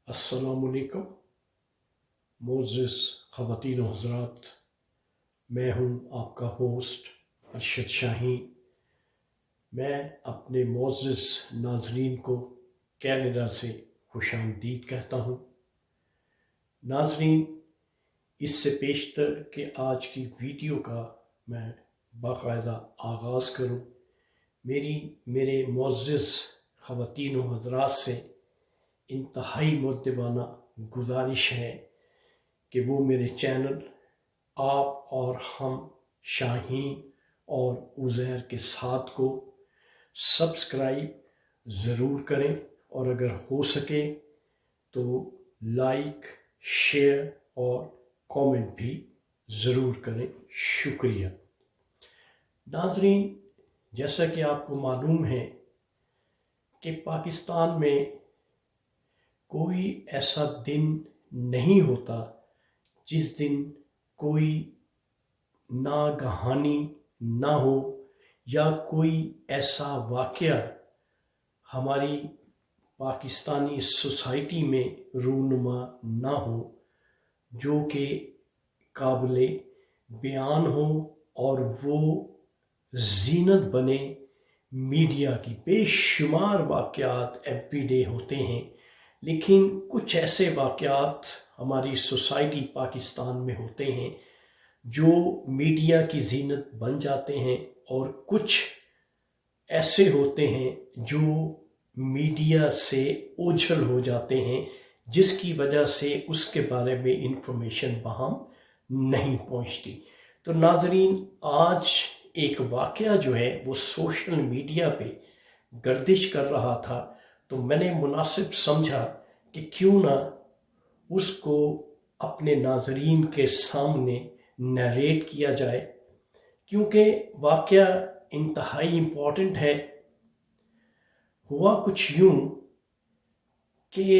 السلام علیکم معزز خواتین و حضرات، میں ہوں آپ کا ہوسٹ ارشد شاہین۔ میں اپنے معزز ناظرین کو کینیڈا سے خوش آمدید کہتا ہوں۔ ناظرین، اس سے پیشتر کہ آج کی ویڈیو کا میں باقاعدہ آغاز کروں، میرے معزز خواتین و حضرات سے انتہائی مؤدبانہ گزارش ہے کہ وہ میرے چینل آپ اور ہم شاہین اور عزیر کے ساتھ کو سبسکرائب ضرور کریں، اور اگر ہو سکے تو لائک، شیئر اور کامنٹ بھی ضرور کریں۔ شکریہ۔ ناظرین، جیسا کہ آپ کو معلوم ہے کہ پاکستان میں کوئی ایسا دن نہیں ہوتا جس دن کوئی ناگہانی نہ ہو یا کوئی ایسا واقعہ ہماری پاکستانی سوسائٹی میں رونما نہ ہو جو کہ قابل بیان ہو اور وہ زینت بنے میڈیا کی۔ بے شمار واقعات ایوری ڈے ہوتے ہیں، لیکن کچھ ایسے واقعات ہماری سوسائٹی پاکستان میں ہوتے ہیں جو میڈیا کی زینت بن جاتے ہیں، اور کچھ ایسے ہوتے ہیں جو میڈیا سے اوجھل ہو جاتے ہیں، جس کی وجہ سے اس کے بارے میں انفارمیشن باہم نہیں پہنچتی۔ تو ناظرین، آج ایک واقعہ جو ہے وہ سوشل میڈیا پہ گردش کر رہا تھا، تو میں نے مناسب سمجھا کہ کیوں نہ اس کو اپنے ناظرین کے سامنے نیریٹ کیا جائے، کیونکہ واقعہ انتہائی امپورٹنٹ ہے۔ ہوا کچھ یوں کہ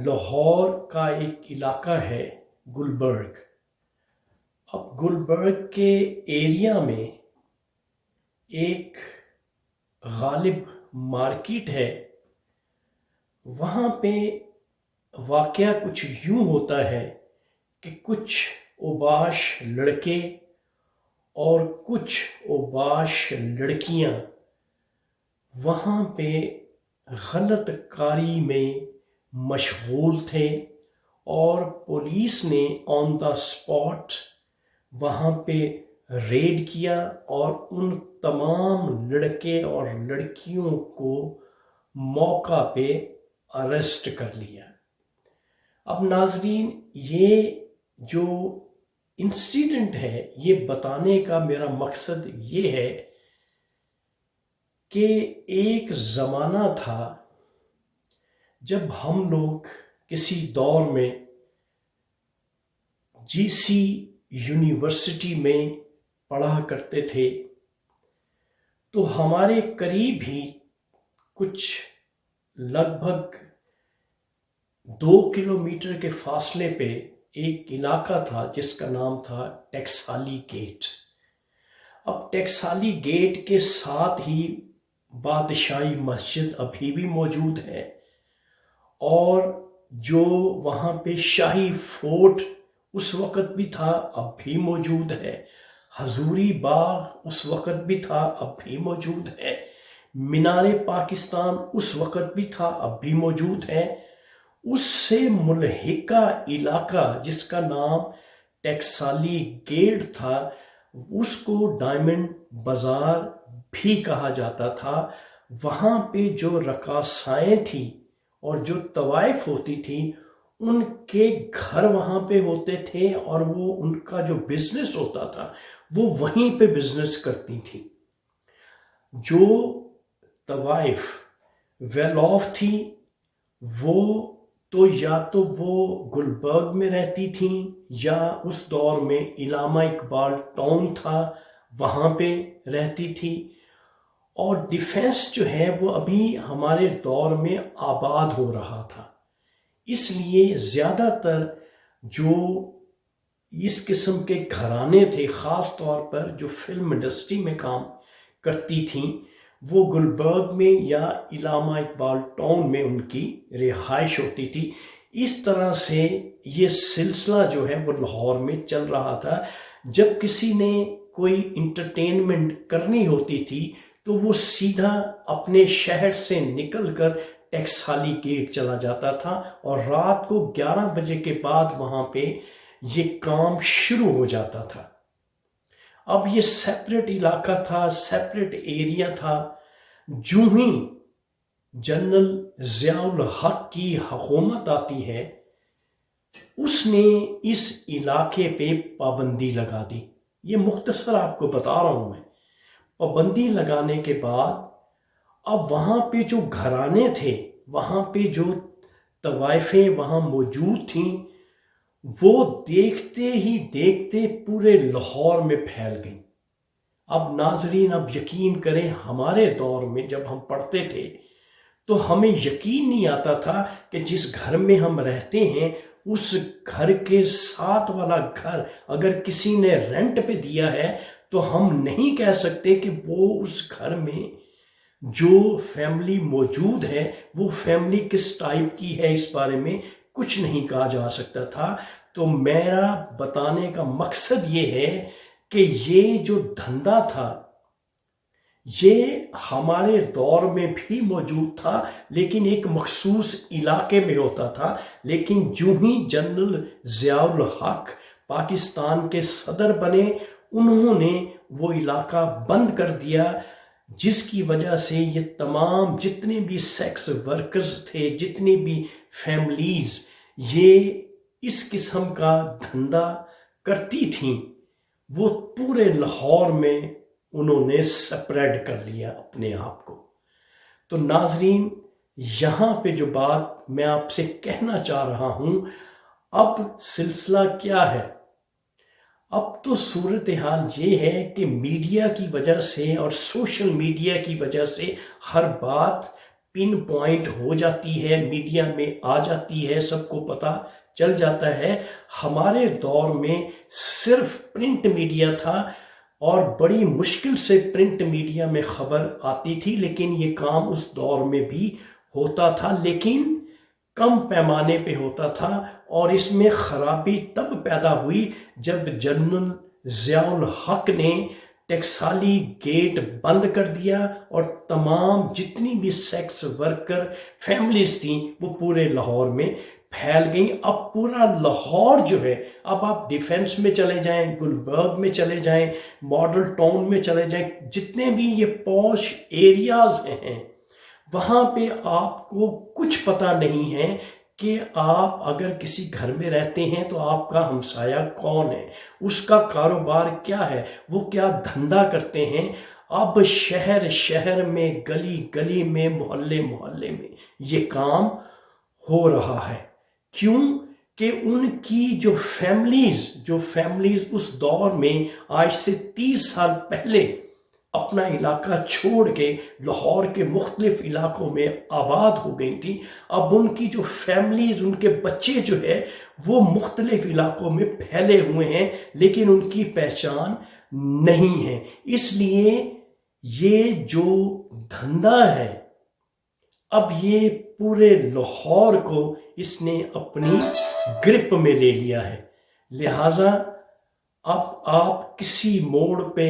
لاہور کا ایک علاقہ ہے گلبرگ۔ اب گلبرگ کے ایریا میں ایک غالب مارکیٹ ہے، وہاں پہ واقعہ کچھ یوں ہوتا ہے کہ کچھ اوباش لڑکے اور کچھ اوباش لڑکیاں وہاں پہ غلط کاری میں مشغول تھے، اور پولیس نے آن دا اسپاٹ وہاں پہ ریڈ کیا اور ان تمام لڑکے اور لڑکیوں کو موقع پہ اریسٹ کر لیا۔ اب ناظرین، یہ جو انسیڈنٹ ہے، یہ بتانے کا میرا مقصد یہ ہے کہ ایک زمانہ تھا جب ہم لوگ کسی دور میں جی سی یونیورسٹی میں پڑھا کرتے تھے، تو ہمارے قریب ہی کچھ لگ بھگ 2 کلومیٹر کے فاصلے پہ ایک علاقہ تھا جس کا نام تھا ٹیکسالی گیٹ۔ اب ٹیکسالی گیٹ کے ساتھ ہی بادشاہی مسجد ابھی بھی موجود ہے، اور جو وہاں پہ شاہی فورٹ اس وقت بھی تھا، اب بھی موجود ہے۔ حضوری باغ اس وقت بھی تھا، اب بھی موجود ہے۔ مینار پاکستان اس وقت بھی تھا، اب بھی موجود ہے۔ اس سے ملحقہ علاقہ جس کا نام ٹیکسالی گیٹ تھا، اس کو ڈائمنڈ بازار بھی کہا جاتا تھا۔ وہاں پہ جو رقاصائیں تھیں اور جو طوائف ہوتی تھیں، ان کے گھر وہاں پہ ہوتے تھے، اور وہ ان کا جو بزنس ہوتا تھا وہ وہیں پہ بزنس کرتی تھیں۔ جو طوائف ویل آف تھی، وہ یا تو وہ گلبرگ میں رہتی تھیں، یا اس دور میں علامہ اقبال ٹاؤن تھا وہاں پہ رہتی تھی۔ اور ڈیفینس جو ہے وہ ابھی ہمارے دور میں آباد ہو رہا تھا، اس لیے زیادہ تر جو اس قسم کے گھرانے تھے، خاص طور پر جو فلم انڈسٹری میں کام کرتی تھیں، وہ گلبرگ میں یا علامہ اقبال ٹاؤن میں ان کی رہائش ہوتی تھی۔ اس طرح سے یہ سلسلہ جو ہے وہ لاہور میں چل رہا تھا. جب کسی نے کوئی انٹرٹینمنٹ کرنی ہوتی تھی تو وہ سیدھا اپنے شہر سے نکل کر ٹیکسالی گیٹ چلا جاتا تھا اور رات کو 11 بجے کے بعد وہاں پہ یہ کام شروع ہو جاتا تھا. اب یہ سیپریٹ علاقہ تھا، سیپریٹ ایریا تھا. جو ہی جنرل ضیاء الحق کی حکومت آتی ہے اس نے اس علاقے پہ پابندی لگا دی. یہ مختصر آپ کو بتا رہا ہوں میں. پابندی لگانے کے بعد اب وہاں پہ جو گھرانے تھے، وہاں پہ جو طوائفیں وہاں موجود تھیں، وہ دیکھتے ہی دیکھتے پورے لاہور میں پھیل گئیں. اب ناظرین اب یقین کریں، ہمارے دور میں جب ہم پڑھتے تھے تو ہمیں یقین نہیں آتا تھا کہ جس گھر میں ہم رہتے ہیں اس گھر کے ساتھ والا گھر اگر کسی نے رینٹ پہ دیا ہے تو ہم نہیں کہہ سکتے کہ وہ اس گھر میں جو فیملی موجود ہے وہ فیملی کس ٹائپ کی ہے، اس بارے میں کچھ نہیں کہا جا سکتا تھا. تو میرا بتانے کا مقصد یہ ہے کہ یہ جو دھندا تھا یہ ہمارے دور میں بھی موجود تھا، لیکن ایک مخصوص علاقے میں ہوتا تھا. لیکن جو ہی جنرل ضیاء الحق پاکستان کے صدر بنے انہوں نے وہ علاقہ بند کر دیا، جس کی وجہ سے یہ تمام جتنے بھی سیکس ورکرز تھے، جتنی بھی فیملیز یہ اس قسم کا دھندا کرتی تھیں، وہ پورے لاہور میں انہوں نے سپریڈ کر لیا اپنے آپ کو. تو ناظرین یہاں پہ جو بات میں آپ سے کہنا چاہ رہا ہوں، اب سلسلہ کیا ہے؟ اب تو صورتحال یہ ہے کہ میڈیا کی وجہ سے اور سوشل میڈیا کی وجہ سے ہر بات پن پوائنٹ ہو جاتی ہے، میڈیا میں آ جاتی ہے، سب کو پتہ چل جاتا ہے. ہمارے دور میں صرف پرنٹ میڈیا تھا اور بڑی مشکل سے پرنٹ میڈیا میں خبر آتی تھی، لیکن یہ کام اس دور میں بھی ہوتا تھا لیکن کم پیمانے پہ ہوتا تھا. اور اس میں خرابی تب پیدا ہوئی جب جنرل ضیاء الحق نے ٹیکسالی گیٹ بند کر دیا اور تمام جتنی بھی سیکس ورکر فیملیز تھیں وہ پورے لاہور میں پھیل گئیں. اب پورا لاہور جو ہے، اب آپ ڈیفینس میں چلے جائیں، گلبرگ میں چلے جائیں، ماڈل ٹاؤن میں چلے جائیں، جتنے بھی یہ پوش ایریاز ہیں وہاں پہ آپ کو کچھ پتہ نہیں ہے کہ آپ اگر کسی گھر میں رہتے ہیں تو آپ کا ہمسایہ کون ہے، اس کا کاروبار کیا ہے، وہ کیا دھندا کرتے ہیں. اب شہر شہر میں، گلی گلی میں، محلے محلے میں یہ کام ہو رہا ہے. کیوں کہ ان کی جو فیملیز اس دور میں آج سے 30 سال پہلے اپنا علاقہ چھوڑ کے لاہور کے مختلف علاقوں میں آباد ہو گئی تھی، اب ان کی جو فیملیز، ان کے بچے جو ہے وہ مختلف علاقوں میں پھیلے ہوئے ہیں لیکن ان کی پہچان نہیں ہے. اس لیے یہ جو دھندا ہے اب یہ پورے لاہور کو اس نے اپنی گرپ میں لے لیا ہے. لہٰذا اب آپ کسی موڑ پہ،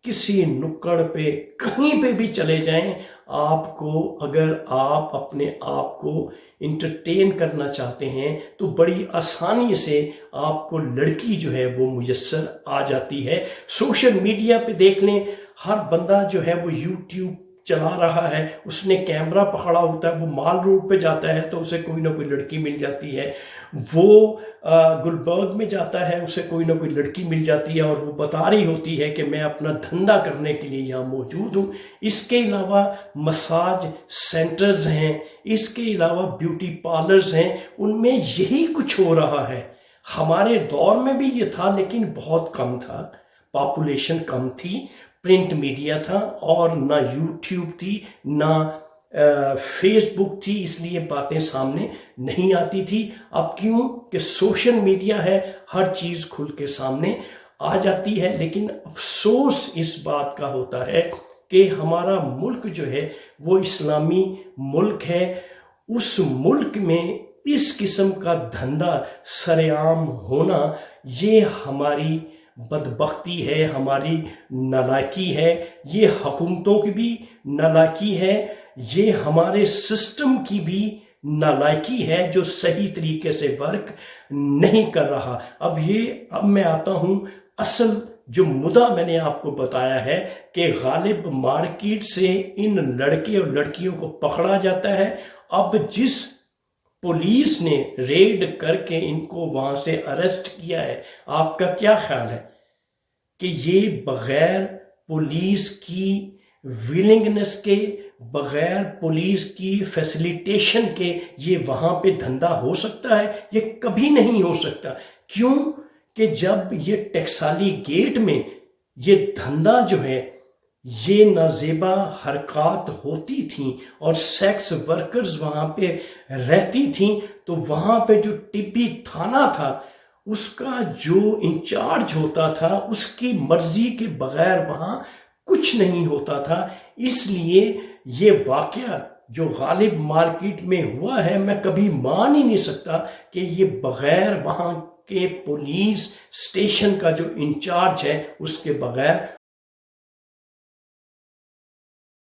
کسی نکڑ پہ، کہیں پہ بھی چلے جائیں، آپ کو اگر آپ اپنے آپ کو انٹرٹین کرنا چاہتے ہیں تو بڑی آسانی سے آپ کو لڑکی جو ہے وہ میسر آ جاتی ہے. سوشل میڈیا پہ دیکھ لیں، ہر بندہ جو ہے وہ یوٹیوب چلا رہا ہے، اس نے کیمرہ پکڑا ہوتا ہے، وہ مال روڈ پہ جاتا ہے تو اسے کوئی نہ کوئی لڑکی مل جاتی ہے، وہ گلبرگ میں جاتا ہے اسے کوئی نہ کوئی لڑکی مل جاتی ہے اور وہ بتا رہی ہوتی ہے کہ میں اپنا دھندا کرنے کے لیے یہاں موجود ہوں. اس کے علاوہ مساج سینٹرز ہیں، اس کے علاوہ بیوٹی پارلرز ہیں، ان میں یہی کچھ ہو رہا ہے. ہمارے دور میں بھی یہ تھا لیکن بہت کم تھا، پاپولیشن کم تھی، پرنٹ میڈیا تھا اور نہ یوٹیوب تھی، نہ فیس بک تھی، اس لیے باتیں سامنے نہیں آتی تھی. اب کیوں کہ سوشل میڈیا ہے، ہر چیز کھل کے سامنے آ جاتی ہے. لیکن افسوس اس بات کا ہوتا ہے کہ ہمارا ملک جو ہے وہ اسلامی ملک ہے. اس ملک میں اس قسم کا دھندا سرعام ہونا یہ ہماری بدبختی ہے، ہماری نالائکی ہے، یہ حکومتوں کی بھی نالائکی ہے، یہ ہمارے سسٹم کی بھی نالائکی ہے جو صحیح طریقے سے ورک نہیں کر رہا۔ اب میں آتا ہوں اصل جو مدعا میں نے آپ کو بتایا ہے کہ غالب مارکیٹ سے ان لڑکے اور لڑکیوں کو پکڑا جاتا ہے۔ اب جس پولیس نے ریڈ کر کے ان کو وہاں سے اریسٹ کیا ہے، آپ کا کیا خیال ہے کہ یہ بغیر پولیس کی ویلنگنس کے، بغیر پولیس کی فیسیلیٹیشن کے یہ وہاں پہ دھندا ہو سکتا ہے؟ یہ کبھی نہیں ہو سکتا۔ کیوں کہ جب یہ ٹیکسالی گیٹ میں یہ دھندا جو ہے، یہ نازیبا حرکات ہوتی تھیں اور سیکس ورکرز وہاں پہ رہتی تھیں، تو وہاں پہ جو ٹبی تھانہ تھا اس کا جو انچارج ہوتا تھا اس کی مرضی کے بغیر وہاں کچھ نہیں ہوتا تھا۔ اس لیے یہ واقعہ جو غالب مارکیٹ میں ہوا ہے، میں کبھی مان ہی نہیں سکتا کہ یہ بغیر وہاں کے پولیس اسٹیشن کا جو انچارج ہے اس کے بغیر